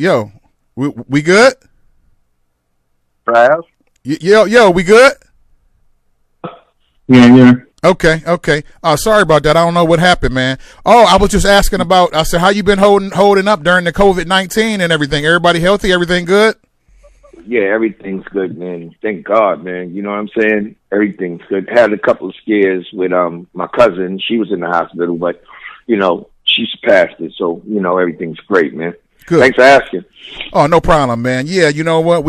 Yo, we good? Trav? Yo, we good? Yeah. Okay. Sorry about that. I don't know what happened, man. Oh, I was just asking about. I said, how you been holding up during the COVID-19 and everything? Everybody healthy? Everything good? Yeah, everything's good, man. Thank God, man. You know what I'm saying? Everything's good. Had a couple of scares with my cousin. She was in the hospital, but she surpassed it. So everything's great, man. Good. Thanks for asking. Oh, no problem, man. Yeah, you know what?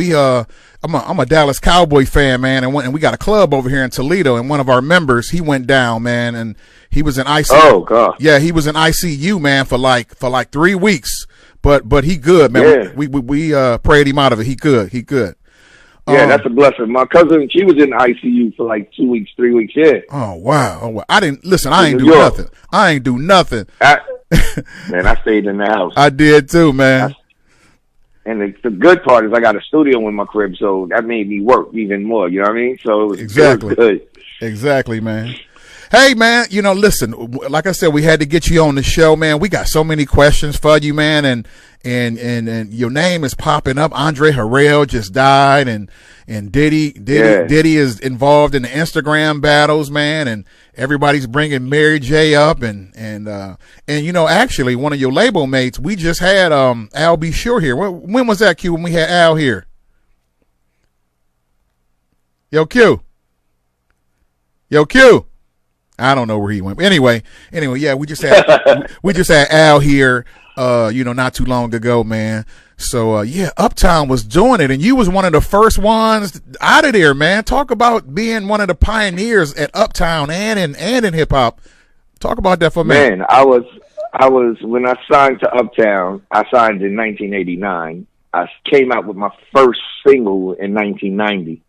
I'm a Dallas Cowboy fan, man, and we got a club over here in Toledo, and one of our members, he went down, man, and he was in ICU. Oh God. Yeah, he was in ICU, man, for like 3 weeks. But he good, man. Yeah. We prayed him out of it. He good. Yeah, that's a blessing. My cousin, she was in ICU for like 2 weeks, 3 weeks. Yeah. Oh wow. I didn't listen. I ain't do nothing. Man, I stayed in the house. I did too, man. And the good part is I got a studio in my crib, so that made me work even more. You know what I mean? So it was good. Exactly, man. Hey, man, listen, like I said, we had to get you on the show, man. We got so many questions for you, man, and your name is popping up. Andre Harrell just died, and Diddy is involved in the Instagram battles, man, and everybody's bringing Mary J up, and actually, one of your label mates, we just had Al B. Sure here. When was that, Q? When we had Al here? Yo, Q. I don't know where he went. Anyway, yeah, we just had Al here, not too long ago, man. So yeah, Uptown was doing it, and you was one of the first ones out of there, man. Talk about being one of the pioneers at Uptown and in hip hop. Talk about that for a minute. Man, I was when I signed to Uptown. I signed in 1989. I came out with my first single in 1990,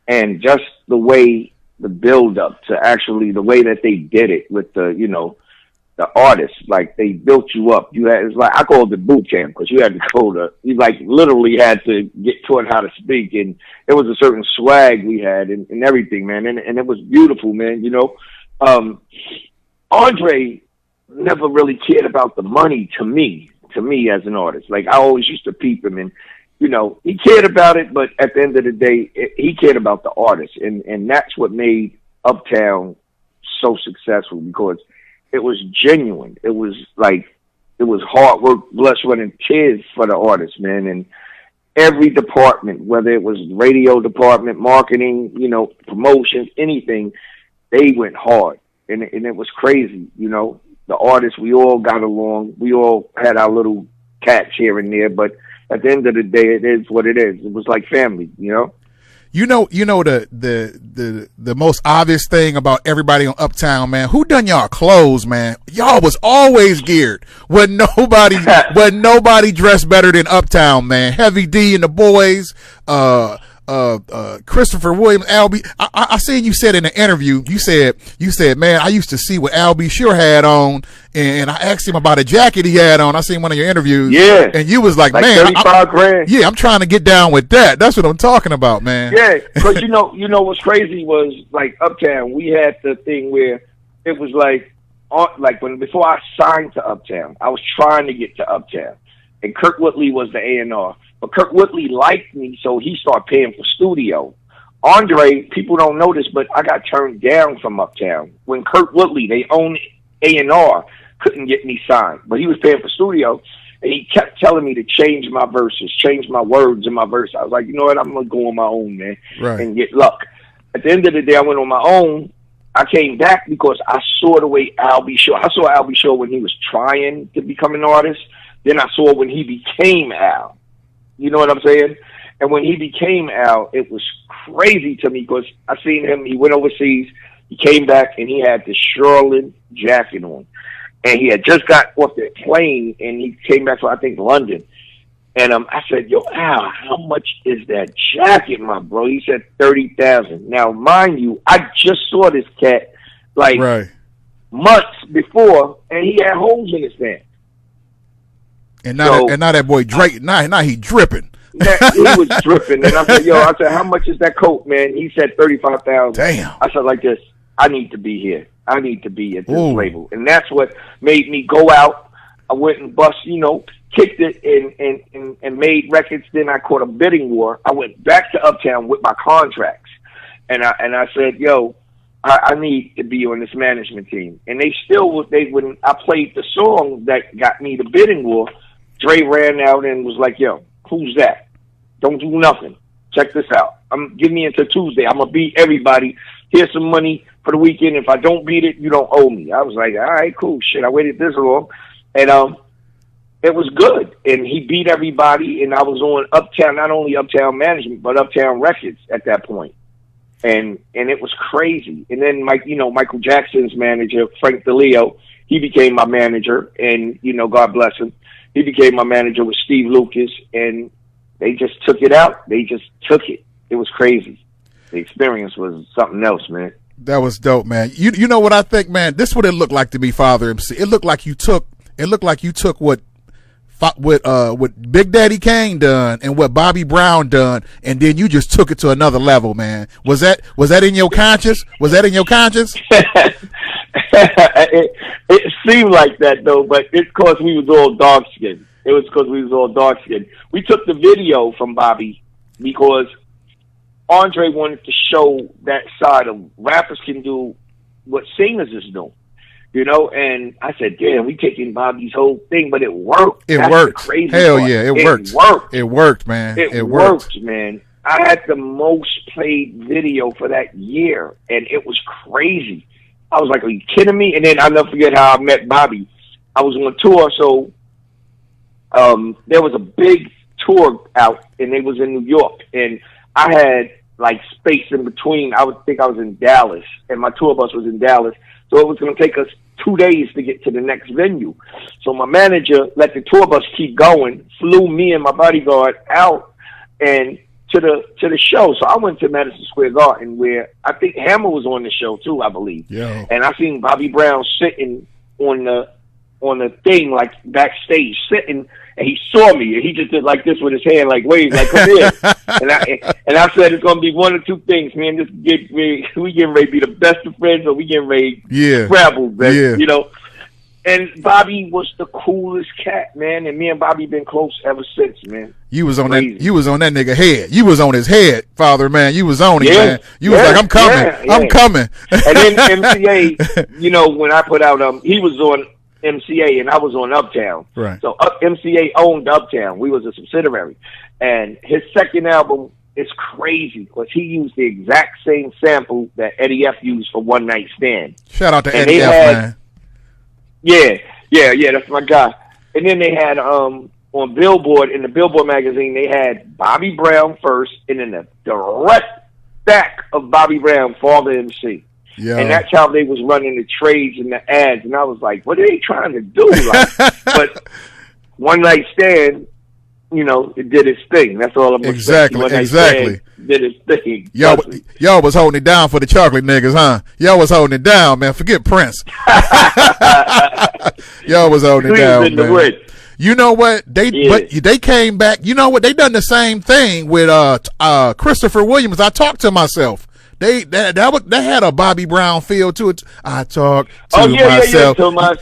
and just the way. The build up to actually the way that they did it with the artists, like they built you up. It's like I called it boot camp because you had to you literally had to get taught how to speak, and it was a certain swag we had and everything, man, and it was beautiful, man. Andre never really cared about the money to me as an artist. Like I always used to peep him and. He cared about it, but at the end of the day, he cared about the artist. And that's what made Uptown so successful because it was genuine. It was hard work, blood, sweat, and tears for the artist, man. And every department, whether it was radio department, marketing, promotions, anything, they went hard. And it was crazy, The artists, we all got along. We all had our little cats here and there, but at the end of the day, it is what it is. It was like family, the most obvious thing about everybody on Uptown, man. Who done y'all clothes, man? Y'all was always geared. Wasn't nobody dressed better than Uptown, man. Heavy D and the boys, Christopher Williams, Albie. I seen you said in an interview, you said, man, I used to see what Albie Sure had on, and I asked him about a jacket he had on. I seen one of your interviews. Yeah. And you was like man, 35 grand. Yeah, I'm trying to get down with that. That's what I'm talking about, man. Yeah, because what's crazy was like Uptown, we had the thing where it was before I signed to Uptown, I was trying to get to Uptown. And Kurt Whitley was the A&R. But Kurt Whitley liked me, so he started paying for studio. Andre, people don't know this, but I got turned down from Uptown. When Kurt Whitley, they own A&R, couldn't get me signed. But he was paying for studio, and he kept telling me to change my verses, change my words in my verse. I was like, you know what, I'm going to go on my own, man, and get luck. At the end of the day, I went on my own. I came back because I saw the way Al B. Sure. I saw Al B. Sure when he was trying to become an artist. Then I saw when he became Al. You know what I'm saying? And when he became Al, it was crazy to me because I seen him. He went overseas. He came back, and he had the Charlotte jacket on. And he had just got off the plane, and he came back from, I think, London. And I said, yo, Al, how much is that jacket, my bro? He said $30,000. Now, mind you, I just saw this cat, months before, and he had holes in his pants. And now that boy Drake, now he dripping. He was dripping, and I said, how much is that coat, man? He said $35,000. Damn. I said like this, I need to be here. I need to be at this label, and that's what made me go out. I went and kicked it and made records. Then I caught a bidding war. I went back to Uptown with my contracts, and I said, yo, I need to be on this management team. And when I played the song that got me the bidding war, Dre ran out and was like, yo, who's that? Don't do nothing. Check this out. Give me until Tuesday. I'm going to beat everybody. Here's some money for the weekend. If I don't beat it, you don't owe me. I was like, all right, cool. Shit, I waited this long. And it was good. And he beat everybody. And I was on Uptown, not only Uptown Management, but Uptown Records at that point. And it was crazy. And then Michael Jackson's manager, Frank DeLeo, he became my manager. And, God bless him. He became my manager with Steve Lucas. And they just took it out. They just took it. It was crazy. The experience was something else, man. That was dope, man. You know what I think, man? This is what it looked like to me, Father MC. It looked like you took what Big Daddy Kane done and what Bobby Brown done, and then you just took it to another level, man. Was that in your conscience? Was that in your conscience? It seemed like that though, but it's because we was all dark skinned. It was because we was all dark skinned. We took the video from Bobby because Andre wanted to show that side of rappers can do what singers is doing, and I said, damn, we taking Bobby's whole thing, but it worked. It worked. Hell part. Yeah, it worked. It worked, man. It worked, man. I had the most played video for that year, and it was crazy. I was like, are you kidding me? And then I'll never forget how I met Bobby. I was on tour, so there was a big tour out, and it was in New York, and I had like space in between. I would think I was in Dallas, and my tour bus was in Dallas, so it was going to take us 2 days to get to the next venue. So my manager let the tour bus keep going, flew me and my bodyguard out and to the show. So I went to Madison Square Garden, where I think Hammer was on the show too, I believe. Yeah. And I seen Bobby Brown sitting on the thing, like backstage, sitting, and he saw me, and he just did like this with his hand, like wave, like come here. and I said it's gonna be one of two things, man. We getting ready to be the best of friends, or we getting ready to scrabble, man. Yeah. And Bobby was the coolest cat, man. And me and Bobby been close ever since, man. You was on that nigga head. You was on his head, Father, man. You was on it, man. You was like, I'm coming. I'm coming. And then MCA, when I put out, he was on MCA and I was on Uptown. Right. So MCA owned Uptown. We was a subsidiary. And his second album is crazy because he used the exact same sample that Eddie F used for One Night Stand. Shout out to Eddie F, man. Yeah, that's my guy. And then they had on Billboard, in the Billboard magazine, they had Bobby Brown first, and then the direct stack of Bobby Brown, Father MC. Yeah. And that's how they was running the trades and the ads. And I was like, what are they trying to do? But One Night Stand, it did its thing. That's all I'm going to say. Exactly. Did its thing. Y'all was holding it down for the chocolate niggas, huh? Y'all was holding it down, man. Forget Prince. Y'all was holding it down, man. You know what? They came back. You know what? They done the same thing with Christopher Williams. I talked to myself. They had a Bobby Brown feel to it. I talk to myself.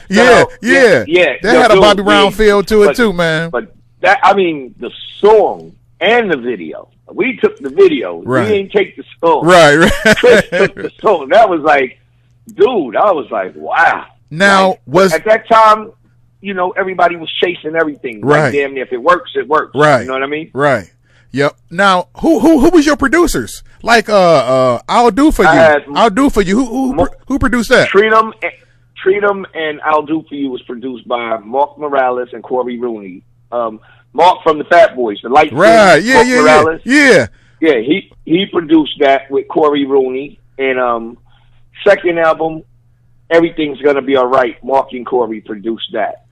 Yeah. They had a Bobby Brown feel to it too, man. But the song and the video. We took the video. Right. We didn't take the song. Right. Chris took the song. That was like, dude, I was like, wow. Now, at that time, everybody was chasing everything. Right. Like, damn, if it works, it works. Right. You know what I mean? Right. Yep. Now, who was your producers? Like, I'll Do For You. I'll Do For You. Who produced that? Treat 'Em and I'll Do For You was produced by Mark Morales and Corey Rooney. Mark from the Fat Boys, the light. Right. Yeah. Yeah. He produced that with Corey Rooney. And second album, Everything's Gonna Be Alright. Mark and Corey produced that.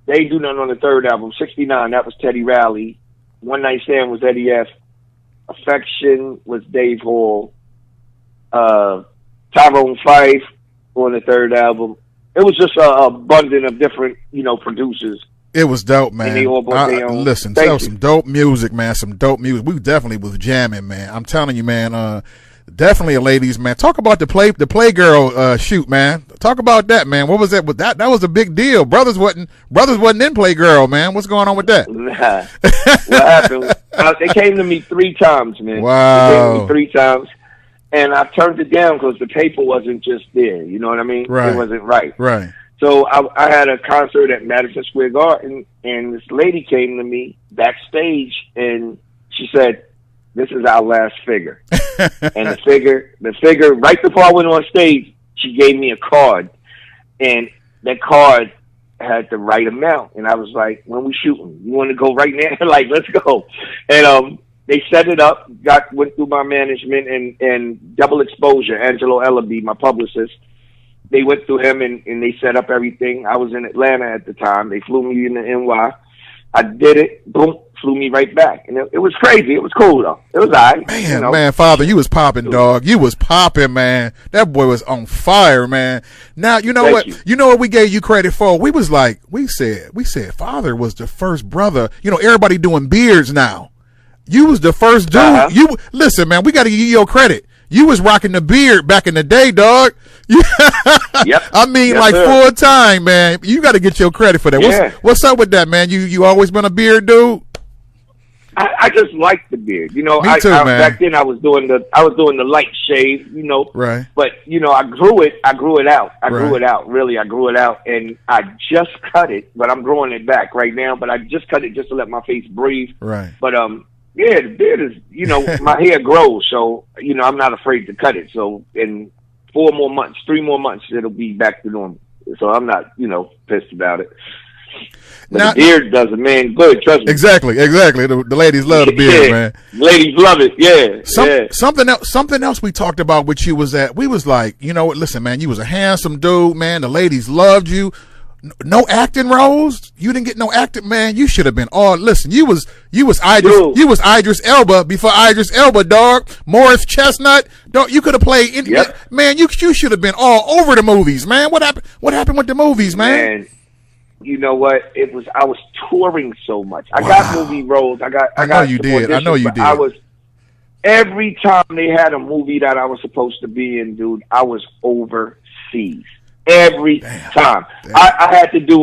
They do nothing on the third album. 69, that was Teddy Riley. One Night Stand was Eddie F. Affection was Dave Hall. Tyrone Fife on the third album. It was just a abundance of different, producers. It was dope, man. And they all bought their own. Listen, that was some dope music, man. Some dope music. We definitely was jamming, man. I'm telling you, man. Definitely a ladies' man. Talk about the Playgirl shoot, man. Talk about that, man. What was that? That was a big deal. Brothers wasn't in Playgirl, man. What's going on with that? Nah. What happened? They came to me 3 times, man. Wow. They came to me 3 times, and I turned it down because the paper wasn't just there. You know what I mean? Right. It wasn't right. Right. So I had a concert at Madison Square Garden, and this lady came to me backstage, and she said, "This is our last figure." And the figure, right before I went on stage, she gave me a card, and that card had the right amount. And I was like, "When we shooting? You want to go right now?" Like, let's go. And they set it up, went through my management and Double Exposure, Angelo Ellaby, my publicist. They went through him and they set up everything. I was in Atlanta at the time. They flew me in the NY. I did it. Boom. Flew me right back. And it was crazy. It was cool, though. It was all right. Man, Father, you was popping, dog. You was popping, man. That boy was on fire, man. Now, you know what? You know what we gave you credit for? We said Father was the first brother. You know, everybody doing beards now. You was the first dude. Uh-huh. Listen, man, we got to give you your credit. You was rocking the beard back in the day, dog. Yep. I mean, yes, sir. full time, man. You got to get your credit for that. Yeah. What's up with that, man? You always been a beard dude? I just liked the beard. You know, Me too, man. Back then I was doing the light shave, you know. Right. But, you know, I grew it out. I grew it out. And I just cut it, but I'm growing it back right now. But I just cut it just to let my face breathe. Right. But yeah, the beard is, you know, my hair grows, so, you know, I'm not afraid to cut it. So in 3 more months, it'll be back to normal. So I'm not, you know, pissed about it. But now, the beard does a man good, trust me. Exactly. The ladies love the beard, man. Ladies love it, yeah. Something else we talked about with you was that we was like, you know what, listen, man, you was a handsome dude, man. The ladies loved you. No acting roles. You didn't get no acting, man. You should have been all. Listen, you was Idris Elba before Idris Elba, dog. Morris Chestnut, dog. You could have played. Man, you should have been all over the movies, man. What happened with the movies, man? You know what? I was touring so much. I got movie roles. I know you did. Every time they had a movie that I was supposed to be in, dude, I was overseas. Every time. I had to do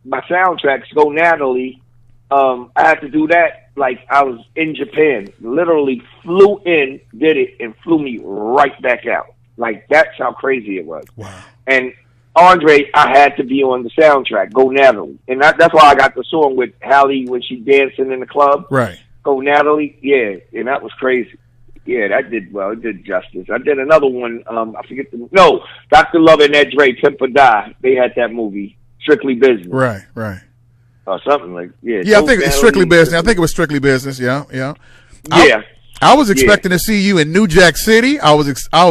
my soundtracks, Go Natalie. I had to do that like I was in Japan. Literally flew in, did it, and flew me right back out. Like, that's how crazy it was. Wow. And Andre, I had to be on the soundtrack, Go Natalie. And that's why I got the song with Hallie when she dancing in the club. Right. Go Natalie, yeah, and that was crazy. Yeah, that did well. It did justice. I did another one. I forget Dr. Love and Ed Dre, Pimp or Die. They had that movie, Strictly Business. Right. Or something like Yeah, I think it's Strictly Business. I think it was Strictly Business. Yeah. I was expecting to see you in New Jack City. I was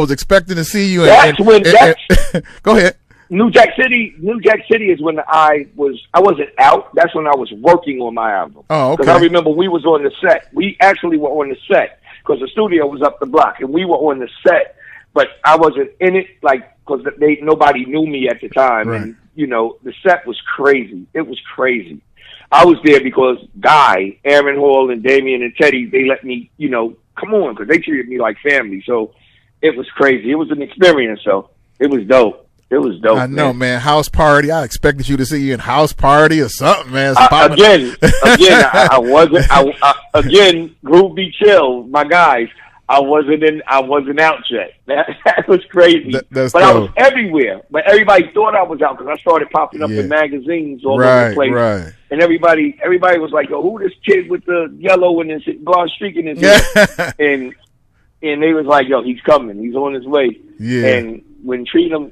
expecting to see you. Go ahead. New Jack City is when I wasn't out. That's when I was working on my album. Oh, okay. Because I remember we was on the set. We actually were on the set because the studio was up the block, and we were on the set. But I wasn't in it, like, because nobody knew me at the time, right. And you know the set was crazy. It was crazy. I was there because Guy, Aaron Hall, and Damian and Teddy, they let me, you know, come on, because they treated me like family. So it was crazy. It was an experience. So it was dope. It was dope. I know, man. House Party. I expected you to see you in House Party or something, man. Again, I wasn't. Again, Groove Be Chill, my guys. I wasn't out yet. That was crazy. That's but dope. I was everywhere. But everybody thought I was out because I started popping up in magazines all over the place. Right. And everybody was like, "Yo, who this kid with the yellow and this blonde streak in his hair?" and they was like, "Yo, he's coming. He's on his way." Yeah. And when Treat 'em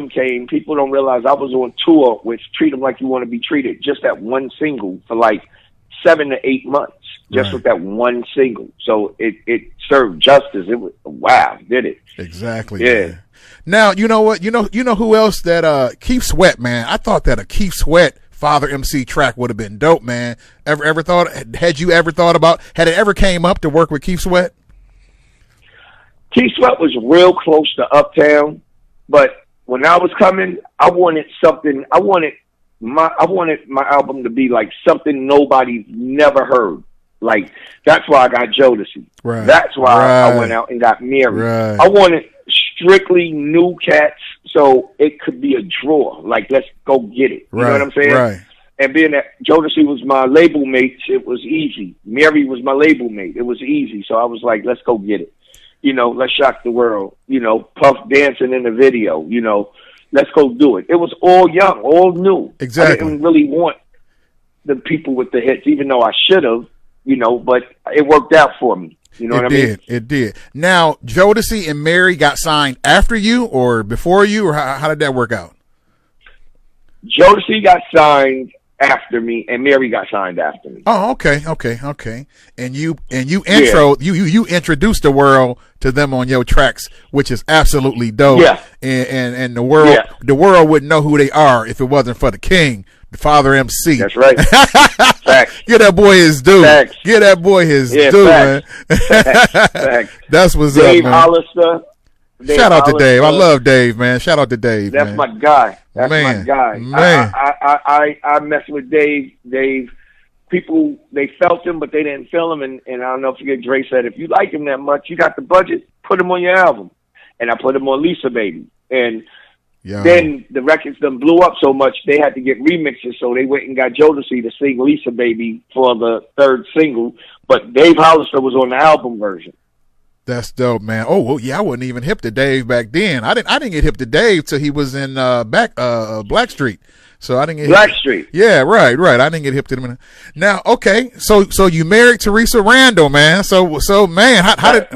came, people don't realize I was on tour with Treat 'em Like You Want to Be Treated, just that one single for like 7 to 8 months, just with that one single. So it served justice. It was did it exactly? Yeah. Man. Now you know what? You know who else that Keith Sweat, man. I thought that a Keith Sweat Father MC track would have been dope, man. Had you ever thought about? Had it ever came up to work with Keith Sweat? Keith Sweat was real close to Uptown. But when I was coming, I wanted something. I wanted my album to be like something nobody's never heard. Like, that's why I got Jodeci. Right. That's why I went out and got Mary. Right. I wanted strictly new cats so it could be a draw. Like, let's go get it. You know what I'm saying? Right. And being that Jodeci was my label mate, it was easy. Mary was my label mate. It was easy. So I was like, let's go get it. You know, let's shock the world. You know, Puff dancing in the video. You know, let's go do it. It was all young, all new. Exactly. I didn't really want the people with the hits, even though I should have, you know, but it worked out for me. You know what I mean? It did. Now, Jodeci and Mary got signed after you or before you, or how did that work out? Jodeci got signed after me, and Mary got signed after me. Oh, okay. And you introduced the world to them on your tracks, which is absolutely dope. Yeah. And the world wouldn't know who they are if it wasn't for the king, the Father MC. That's right. Facts. Get that boy his due. Facts. Get that boy his due, facts. man. Facts. That's what's Dave up, man. Hollister. Shout out to Dave. I love Dave, man. Shout out to Dave. That's man. my guy. That's Man. my guy. Man. I mess with Dave. Dave, people, they felt him, but they didn't feel him. And I don't know if you get Dre said, if you like him that much, you got the budget, put him on your album. And I put him on Lisa Baby. And then the records done blew up so much, they had to get remixes. So they went and got Jodeci to sing Lisa Baby for the third single. But Dave Hollister was on the album version. That's dope, man. Oh, well, yeah, I wasn't even hip to Dave back then. I didn't get hip to Dave till he was in Blackstreet. So I didn't get Blackstreet. Yeah, right. I didn't get hip to them. Now, okay, so you married Teresa Randall, man. So man, how did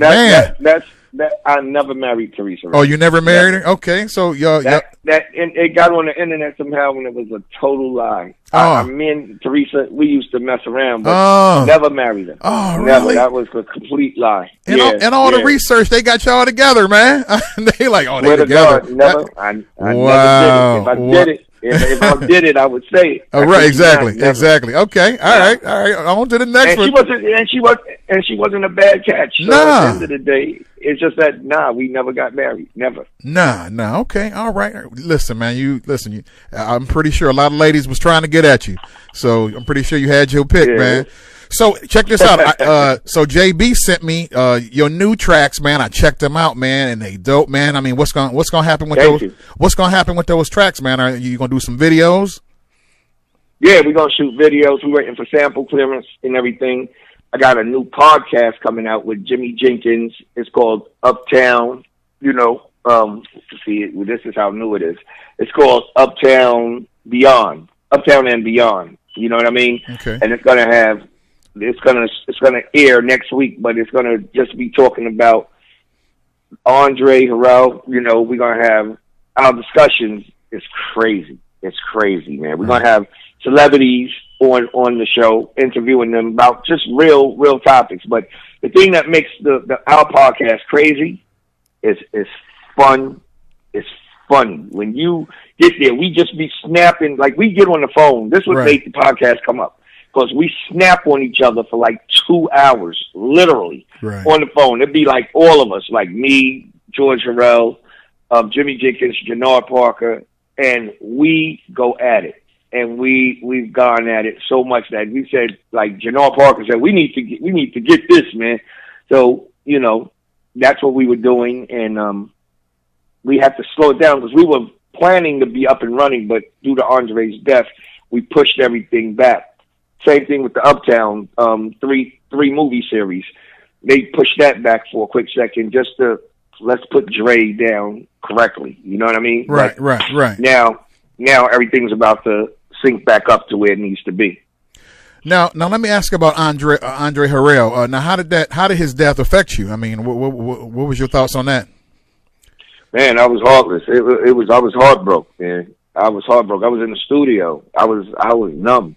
I never married Teresa Randall. Oh, you never married her? Okay, so it got on the internet somehow when it was a total lie. Me and Teresa, we used to mess around, but never married her. Oh, never. really? That was a complete lie. And all the research, they got y'all together, man. They like, they together. God, never. I never did it. If I did it, I would say it. Oh, right, exactly. Okay, all right. On to the next one. She wasn't a bad catch. So at the end of the day, it's just that we never got married, never. Nah. Okay, all right. Listen, man, I'm pretty sure a lot of ladies was trying to get at you, so I'm pretty sure you had your pick, man. So check this out. So JB sent me your new tracks, man. I checked them out, man, and they dope, man. I mean, what's gonna happen with those? What's gonna happen with those tracks, man? Are you gonna do some videos? Yeah, we're gonna shoot videos. We're waiting for sample clearance and everything. I got a new podcast coming out with Jimmy Jenkins. It's called Uptown. You know, this is how new it is. It's called Uptown and Beyond. You know what I mean? Okay. And it's gonna air next week, but it's gonna just be talking about Andre Harrell. You know, we're gonna have our discussions. It's crazy, man. We're gonna have celebrities on the show, interviewing them about just real topics. But the thing that makes our podcast crazy is fun. It's funny when you get there. We just be snapping, like we get on the phone. This would make the podcast come up. Because we snap on each other for like 2 hours, literally, on the phone. It'd be like all of us, like me, George Harrell, Jimmy Jenkins, Jannard Parker, and we go at it. And we've gone at it so much that we said, like Jannard Parker said, we need to get this, man. So, you know, that's what we were doing, and we had to slow it down because we were planning to be up and running, but due to Andre's death, we pushed everything back. Same thing with the Uptown three movie series. They pushed that back for a quick second just to let's put Dre down correctly. You know what I mean? Right. Now everything's about to sync back up to where it needs to be. Now let me ask about Andre Harrell. Now how did his death affect you? I mean, what was your thoughts on that? Man, I was heartless. I was heartbroken, man. I was heartbroken. I was in the studio. I was numb.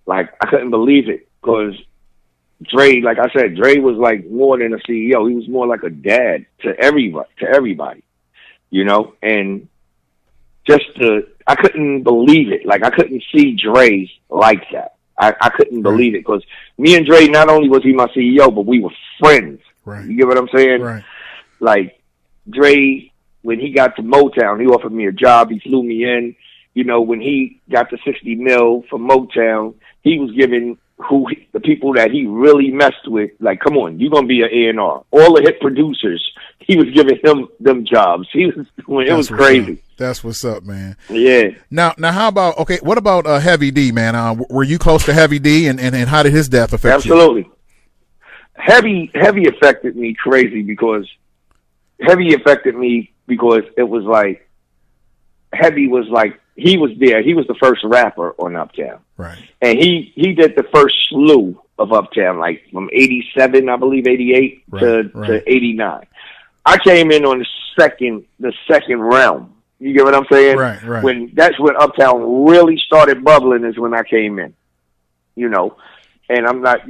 Like, I couldn't believe it because Dre, like I said, Dre was like more than a CEO. He was more like a dad to everybody, you know? And I couldn't believe it. Like, I couldn't see Dre like that. I couldn't believe it because me and Dre, not only was he my CEO, but we were friends. Right. You get what I'm saying? Right. Like, Dre, when he got to Motown, he offered me a job. He flew me in. You know, when he got the $60 million from Motown, he was giving the people that he really messed with, like, come on, you're gonna be an A&R. All the hit producers, he was giving them jobs. He was doing, it was crazy. That's what's up, man. Yeah. Now, how about, okay, what about Heavy D, man? Were you close to Heavy D, and how did his death affect you? Absolutely. Heavy affected me crazy because it was like, Heavy was like, he was there. He was the first rapper on Uptown. Right. And he did the first slew of Uptown, like from 87, I believe, 88 to 89. I came in on the second round. You get what I'm saying? Right. That's when Uptown really started bubbling is when I came in. You know, and I'm not,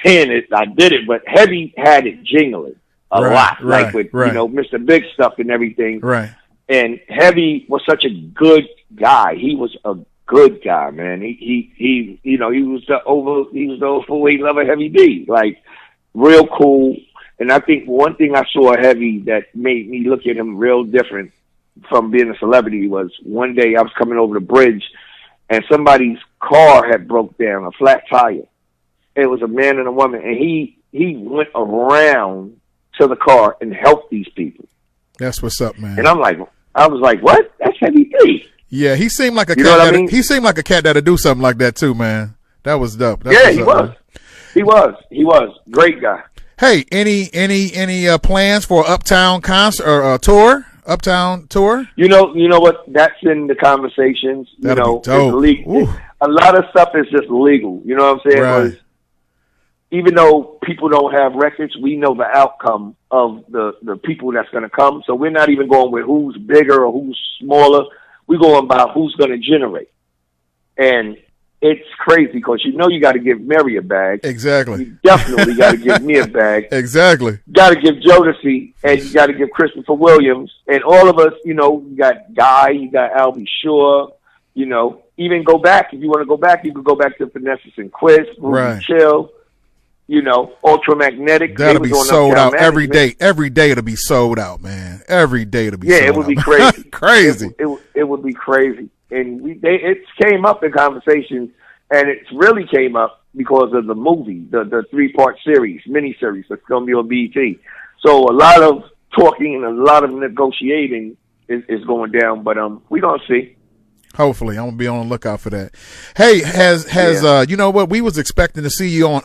saying it, I did it, but Heavy had it jingling a lot, like with, Mr. Big Stuff and everything. Right. And Heavy was such a good guy. He was a good guy, man. He was the overweight lover Heavy D, like real cool. And I think one thing I saw Heavy that made me look at him real different from being a celebrity was one day I was coming over the bridge and somebody's car had broke down, a flat tire. It was a man and a woman, and he went around to the car and helped these people. That's what's up, man. And I was like, what? That's Heavy D. Yeah, he seemed like a cat. He seemed like a cat that'd do something like that too, man. That was dope. He was. He was great guy. Hey, any plans for Uptown concert or tour? Uptown tour? You know what? That's in the conversations. That'll be dope. It's legal. A lot of stuff is just legal. You know what I'm saying? Right. Even though people don't have records, we know the outcome of the people that's going to come. So we're not even going with who's bigger or who's smaller. We're going by who's going to generate. And it's crazy because you got to give Mary a bag. Exactly. You definitely got to give me a bag. Exactly. Got to give Jodeci, and you got to give Christopher Williams. And all of us, you got Guy, you got Albie Shore, even go back. If you want to go back, you could go back to Finesses and Quiz, Ruby Chill. Ultramagnetic. That'll be sold out every day. Every day it'll be sold out, man. Every day it'll be sold out. Yeah, it would be crazy. Crazy. It would be crazy. And it came up in conversation, and it really came up because of the movie, the 3-part series, miniseries that's going to be on BET. So a lot of talking and a lot of negotiating is going down, but we're going to see. Hopefully, I'm gonna be on the lookout for that. Hey, you know what? We was expecting to see you on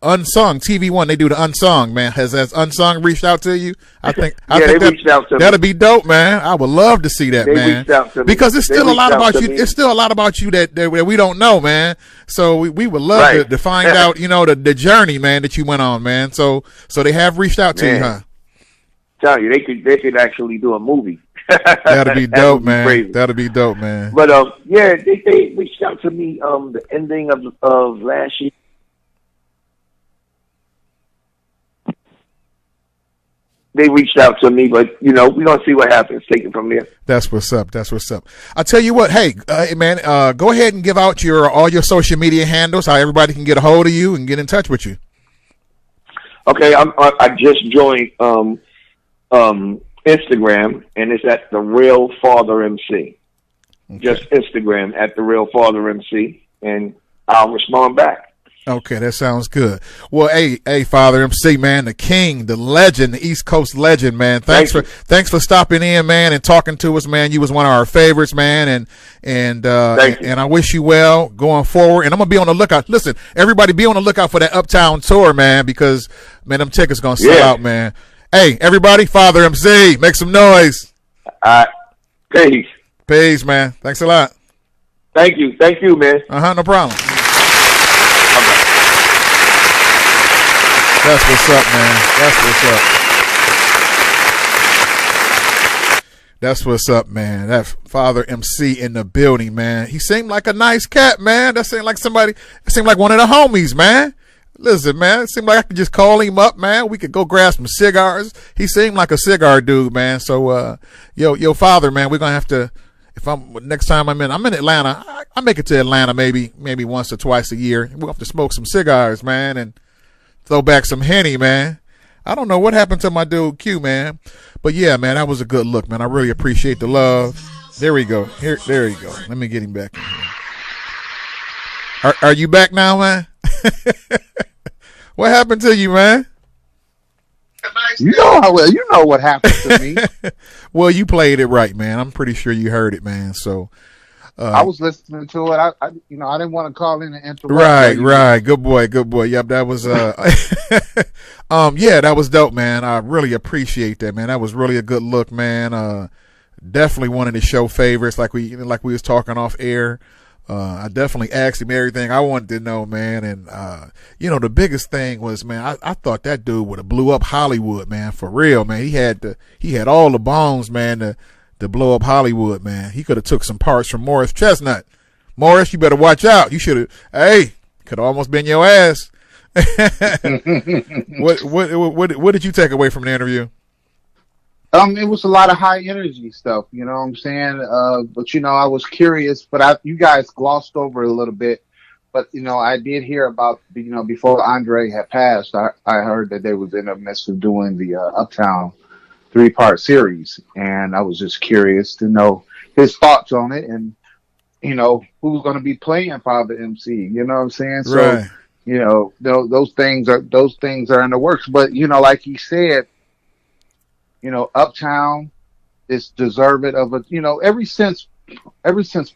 Unsung TV1. They do the Unsung, man. Has Unsung reached out to you? I think they reached out to me. That'll be dope, man. I would love to see that, man. They reached out to me. Because it's still a lot about you. It's still a lot about you that we don't know, man. So we would love to find out, the journey, man, that you went on, man. So they have reached out to you, huh? Tell you, they could actually do a movie. That'd be dope, man. Crazy. That'd be dope, man. But they reached out to me the ending of last year. They reached out to me, but we're gonna see what happens. Take it from there. That's what's up. That's what's up. I'll tell you what. Hey, man, go ahead and give out all your social media handles, how everybody can get a hold of you and get in touch with you. Okay, I just joined Instagram, and it's at The Real Father MC. Okay. Just Instagram at The Real Father MC, and I'll respond back. Okay, that sounds good. Well, hey, Father MC, man, the king, the legend, the East Coast legend, man. Thanks for stopping in, man, and talking to us, man. You was one of our favorites, man, and I wish you well going forward. And I'm gonna be on the lookout. Listen, everybody, be on the lookout for that Uptown tour, man, because man, them tickets gonna sell out, man. Hey, everybody, Father MC, make some noise. Peace. Peace, man. Thanks a lot. Thank you, man. No problem. That's what's up, man. That's what's up, man. That Father MC in the building, man. He seemed like a nice cat, man. That seemed like one of the homies, man. Listen, man, it seemed like I could just call him up, man. We could go grab some cigars. He seemed like a cigar dude, man. So, yo, Father, man, we're gonna have to. Next time I'm in Atlanta, I make it to Atlanta maybe once or twice a year. We'll have to smoke some cigars, man, and throw back some Henny, man. I don't know what happened to my dude Q, man, but yeah, man, that was a good look, man. I really appreciate the love. There we go. There you go. Let me get him back in here. Are you back now, man? What happened to you, man? You know what happened to me. Well, you played it right, man. I'm pretty sure you heard it, man. So I was listening to it. I didn't want to call in and interrupt. Right. Good boy. Yep, that was yeah, that was dope, man. I really appreciate that, man. That was really a good look, man. Definitely one of the show favorites, like we was talking off air. I definitely asked him everything I wanted to know, man. And the biggest thing was, man, I thought that dude would have blew up Hollywood, man, for real, man. He had all the bones, man, to blow up Hollywood, man. He could have took some parts from Morris Chestnut. Morris, you better watch out. You should have. Hey, could have almost been your ass. What did you take away from the interview? It was a lot of high energy stuff, you know what I'm saying? But I was curious, but you guys glossed over it a little bit. But, I did hear about, before Andre had passed, I heard that they was in the midst of doing the Uptown 3-part series. And I was just curious to know his thoughts on it and, who's going to be playing Father MC, you know what I'm saying? Right. So, those things are in the works. But, like he said, Uptown is deserving of a, ever since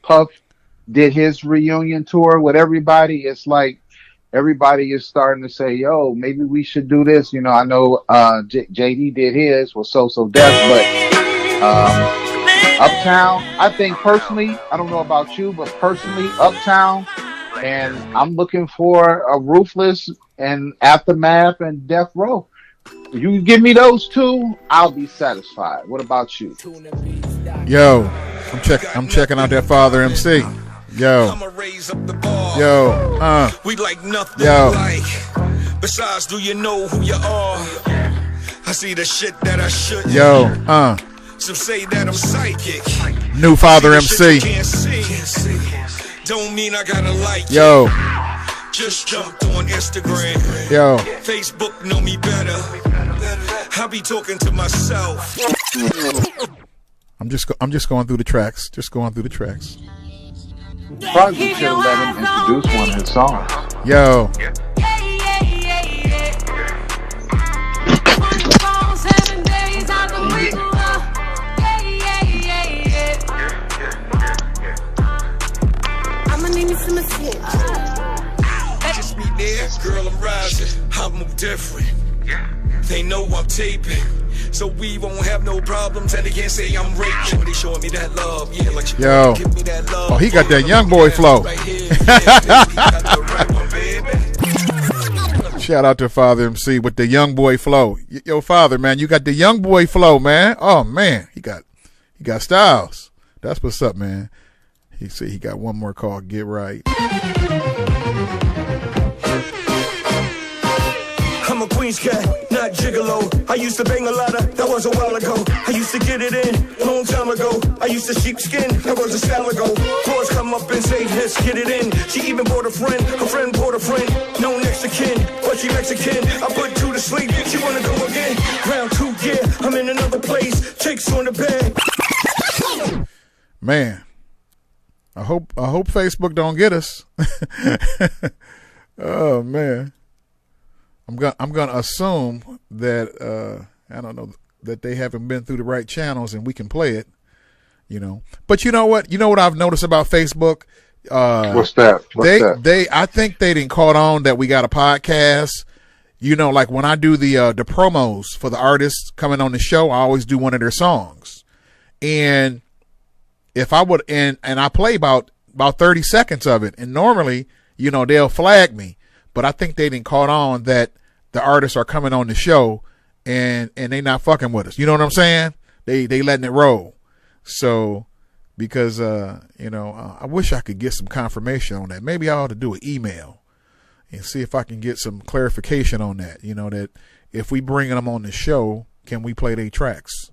Puff did his reunion tour with everybody, it's like everybody is starting to say, yo, maybe we should do this. I know JD did his with So Death, but Uptown, I think personally, I don't know about you, but personally, Uptown, and I'm looking for a Ruthless and Aftermath and Death Row. If you can give me those two, I'll be satisfied. What about you? Yo, I'm checking out that Father MC. Yo, we like nothing yo. like. Besides, do you know who you are? I see the shit that I shouldn't. Yo, Some say that I'm psychic. New Father MC. Don't mean I gotta like Yo. Just jumped on Instagram. Yo. Facebook know me better. I be talking to myself. I'm just going through the tracks. Probably should have let him introduce one of his songs. Yo. Just me there, girl, I'm rising. I move different. They know I'm taping, so we won't have no problems. And they can't say I'm raping. They showing me that love, yeah, like she Yo. give me that love. Oh, he got that young boy flow. Right here, yeah, baby. Shout out to Father MC with the young boy flow. Yo, Father, man, you got the young boy flow, man. Oh man, he got styles. That's what's up, man. He said he got one more call. Get right. I'm a Queens cat, not gigolo. I used to bang a lot of, that was a while ago. I used to get it in, long time ago. I used to sheepskin, that was a style ago. Boys come up and say, let's get it in. She even bought a friend, her friend bought a friend. No next to kin, but she Mexican. I put two to sleep, she wanna go again. Round 2, yeah, I'm in another place. Chicks on the bed. Man, I hope Facebook don't get us. Oh man. I'm gonna assume that I don't know that they haven't been through the right channels and we can play it, But you know what? You know what I've noticed about Facebook? What's that? I think they didn't caught on that we got a podcast. Like when I do the promos for the artists coming on the show, I always do one of their songs, and if I would and I play about 30 seconds of it, and normally they'll flag me. But I think they didn't caught on that the artists are coming on the show and they not fucking with us. You know what I'm saying? They letting it roll. So because I wish I could get some confirmation on that. Maybe I ought to do an email and see if I can get some clarification on that. That if we bringing them on the show, can we play their tracks?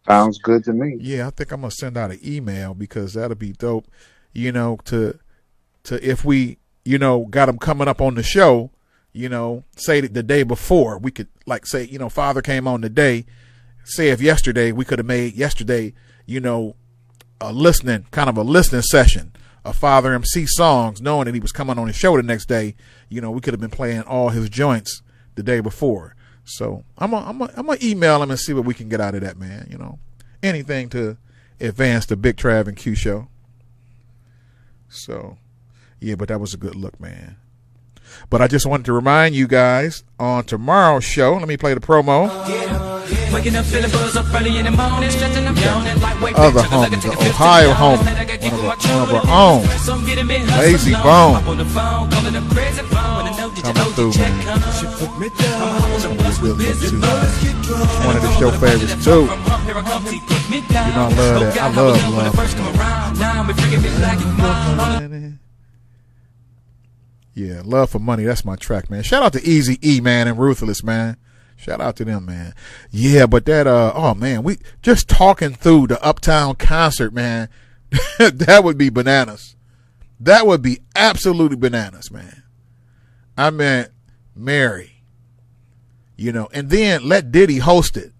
Sounds good to me. Yeah, I think I'm gonna send out an email because that'll be dope. To if we got them coming up on the show, say that the day before, we could say, Father came on the day, say if yesterday, we could have made yesterday, a listening session Father MC songs, knowing that he was coming on his show the next day. You know, we could have been playing all his joints the day before. So I'm gonna email him and see what we can get out of that, man. You know, anything to advance the Big Trav and Q show. So yeah, but that was a good look, man. But I just wanted to remind you guys on tomorrow's show. Let me play the promo. Waking up, feeling buzz up early in the morning, stretching up, yawning like weight. Other homies, the Ohio homie, one of our own, Lazy Bone, coming through, man. Some of this good look too, man. One of the show favorites too. You know, I love that. I love yeah, Love for Money. That's my track, man. Shout out to Easy E, man, and Ruthless, man. Shout out to them, man. Yeah, but that, oh man, we just talking through the Uptown concert, man. That would be bananas. That would be absolutely bananas, man. I meant Mary, you know, and then let Diddy host it.